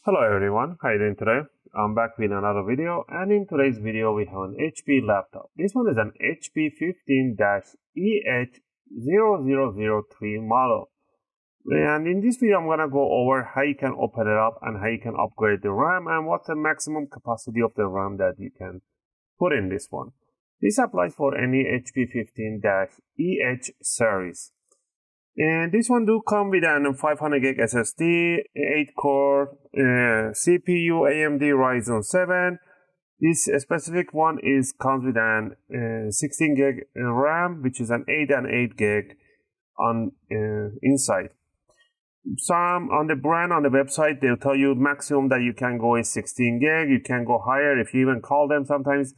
Hello everyone, how are you doing today? I'm back with another video, and in today's video we have an HP laptop. This one is an HP 15-EH0003 model. And in this video I'm going to go over how you can open it up and how you can upgrade the RAM and what's the maximum capacity of the RAM that you can put in this one. This applies for any HP 15-EH series. And this one do come with an 500 gig SSD, 8-core CPU, AMD Ryzen 7. This specific one comes with an 16 gig RAM, which is an 8 and 8 gig on inside. Some on the brand on the website they'll tell you maximum that you can go is 16 gig. You can go higher if you even call them sometimes,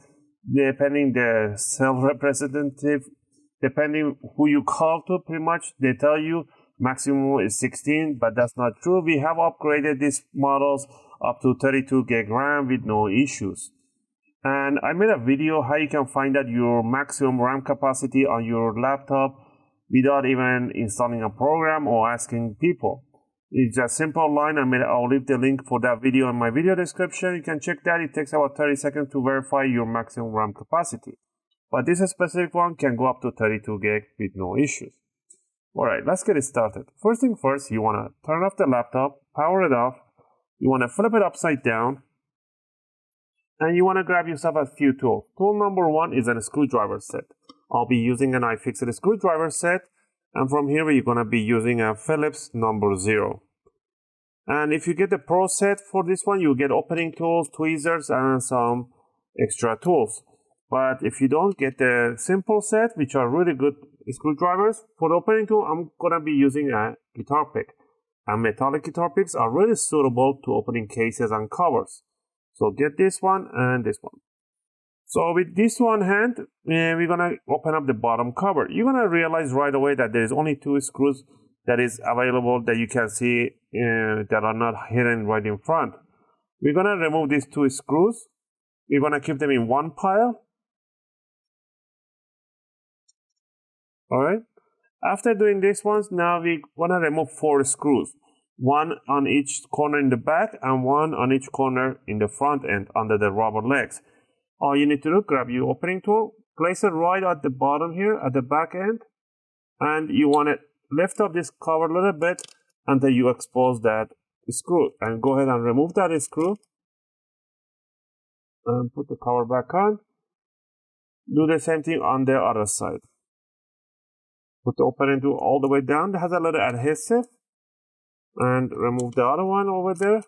depending the sales representative. Depending who you call to, pretty much they tell you maximum is 16, but that's not true. We have upgraded these models up to 32 gig RAM with no issues. And I made a video how you can find out your maximum RAM capacity on your laptop without even installing a program or asking people. It's a simple line. I'll leave the link for that video in my video description. You can check that. It takes about 30 seconds to verify your maximum RAM capacity. But this specific one can go up to 32 gig with no issues. Alright, let's get it started. First thing first, you want to turn off the laptop, power it off, you want to flip it upside down, and you want to grab yourself a few tools. Tool number one is a screwdriver set. I'll be using an iFixit screwdriver set, and from here you're going to be using a Phillips number 0. And if you get the Pro set for this one, you get opening tools, tweezers, and some extra tools. But if you don't get the simple set, which are really good screwdrivers, for the opening tool, I'm going to be using a guitar pick. And metallic guitar picks are really suitable to opening cases and covers. So get this one and this one. So with this one hand, we're going to open up the bottom cover. You're going to realize right away that there is only 2 screws that is available that you can see that are not hidden right in front. We're going to remove these 2 screws. We're going to keep them in one pile. Alright, after doing this ones, now we want to remove 4 screws. 1 on each corner in the back and 1 on each corner in the front end under the rubber legs. All you need to do, grab your opening tool, place it right at the bottom here at the back end, and you want to lift up this cover a little bit until you expose that screw. And go ahead and remove that screw and put the cover back on. Do the same thing on the other side. Put the opening tool all the way down. It has a little adhesive. And remove the other one over there.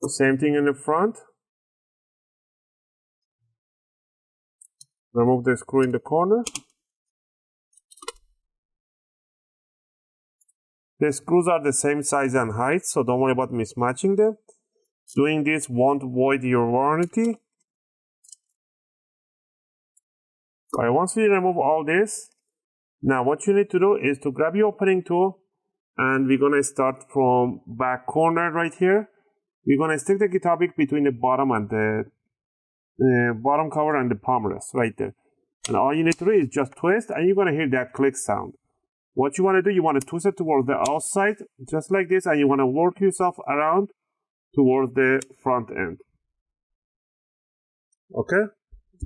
Same thing in the front. Remove the screw in the corner. The screws are the same size and height, so don't worry about mismatching them. Doing this won't void your warranty. Alright, once we remove all this, now what you need to do is to grab your opening tool, and we're going to start from back corner right here. We're going to stick the guitar pick between the bottom and the bottom cover and the palm rest right there. And all you need to do is just twist, and you're going to hear that click sound. What you want to do, you want to twist it towards the outside, just like this, and you want to work yourself around towards the front end. Okay?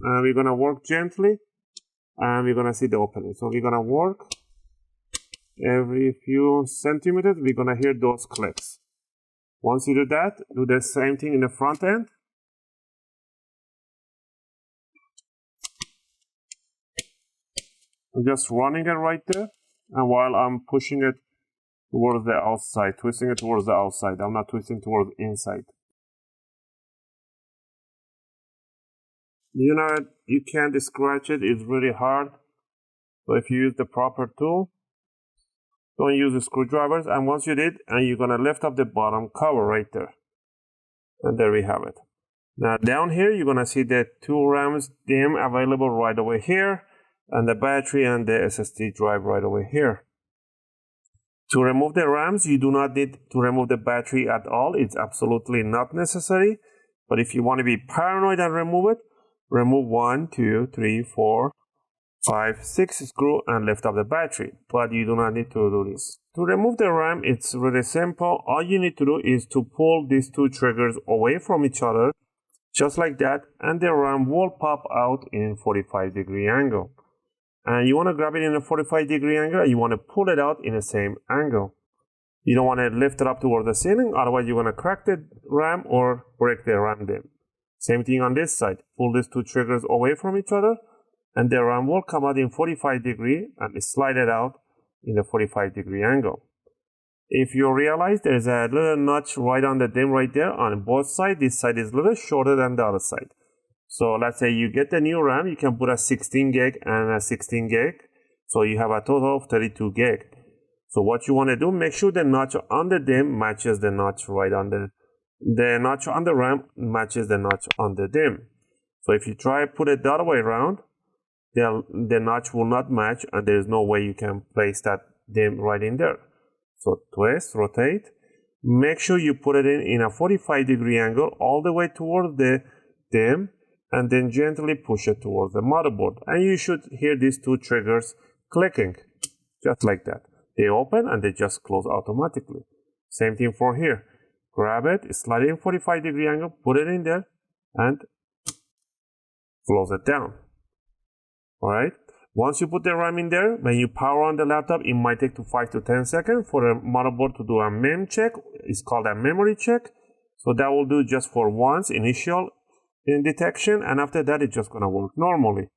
And we're going to work gently. And we're going to see the opening. So we're going to work every few centimeters. We're going to hear those clicks. Once you do that, do the same thing in the front end. I'm just running it right there. And while I'm pushing it towards the outside, twisting it towards the outside. I'm not twisting towards the inside. You know, you can't scratch it, it's really hard. So if you use the proper tool, don't use the screwdrivers. And once you did, and you're going to lift up the bottom cover right there. And there we have it. Now down here, you're going to see the 2 RAMs DIMM available right over here. And the battery and the SSD drive right over here. To remove the RAMs, you do not need to remove the battery at all. It's absolutely not necessary. But if you want to be paranoid and remove it, remove 1, 2, 3, 4, 5, 6 screw and lift up the battery, but you do not need to do this. To remove the RAM, it's really simple. All you need to do is to pull these two triggers away from each other, just like that, and the RAM will pop out in 45-degree angle. And you want to grab it in a 45-degree angle, and you want to pull it out in the same angle. You don't want to lift it up toward the ceiling, otherwise you're going to crack the RAM or break the RAM DIMM. Same thing on this side. Pull these two triggers away from each other, and the RAM will come out in 45-degree and slide it out in a 45-degree angle. If you realize there's a little notch right on the DIMM right there on both sides, this side is a little shorter than the other side. So let's say you get the new RAM, you can put a 16 gig and a 16 gig. So you have a total of 32 gig. So what you want to do, make sure the notch on the DIMM matches the notch right on the notch on the RAM matches the notch on the DIMM. So if you try put it the other way around, the notch will not match, and there is no way you can place that DIMM right in there. So twist, rotate, make sure you put it in a 45-degree angle all the way towards the DIMM, and then gently push it towards the motherboard. And you should hear these two triggers clicking, just like that. They open and they just close automatically. Same thing for here. Grab it, slide it in 45-degree angle, put it in there, and close it down. Alright, once you put the RAM in there, when you power on the laptop, it might take 5 to 10 seconds for the motherboard to do a mem check. It's called a memory check. So that will do just for once, initial detection, and after that, it's just going to work normally.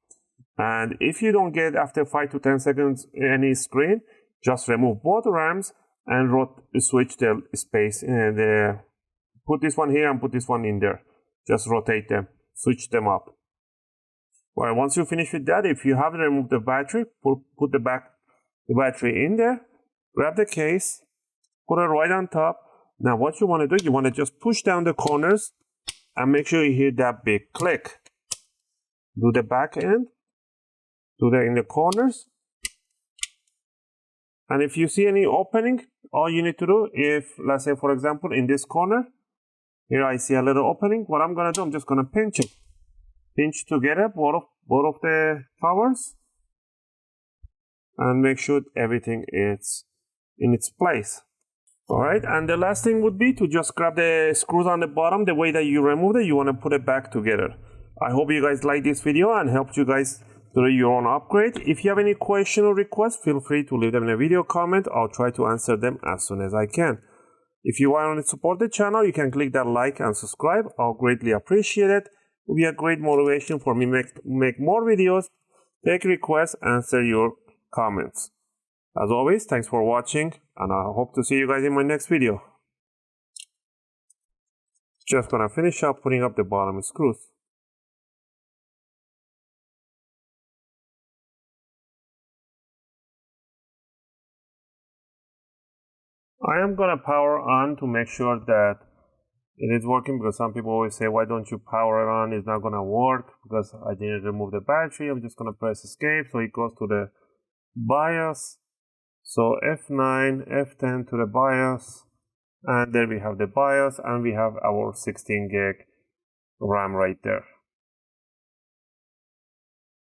And if you don't get after 5 to 10 seconds any screen, just remove both RAMs and switch the space and put this one here and put this one in there. Just rotate them, switch them up. Well, once you finish with that, if you haven't removed the battery, put the battery in there, grab the case, put it right on top. Now what you want to do, you want to just push down the corners and make sure you hear that big click. Do the back end, do that in the corners. And if you see any opening, all you need to do, if, let's say, for example, in this corner, here I see a little opening, what I'm going to do, I'm just going to pinch it. Pinch together both of the powers and make sure everything is in its place. Alright, and the last thing would be to just grab the screws on the bottom. The way that you removed it, you want to put it back together. I hope you guys liked this video and helped you guys do your own upgrade. If you have any question or requests, feel free to leave them in a video comment. I'll try to answer them as soon as I can. If you want to support the channel, you can click that like and subscribe. I'll greatly appreciate it. It will be a great motivation for me to make more videos, take requests, answer your comments. As always, thanks for watching, and I hope to see you guys in my next video. Just gonna finish up putting up the bottom screws. I am gonna power on to make sure that it is working, because some people always say, why don't you power it on? It's not gonna work because I didn't remove the battery. I'm just gonna press escape so it goes to the BIOS. So F9, F10 to the BIOS, and there we have the BIOS, and we have our 16 gig RAM right there.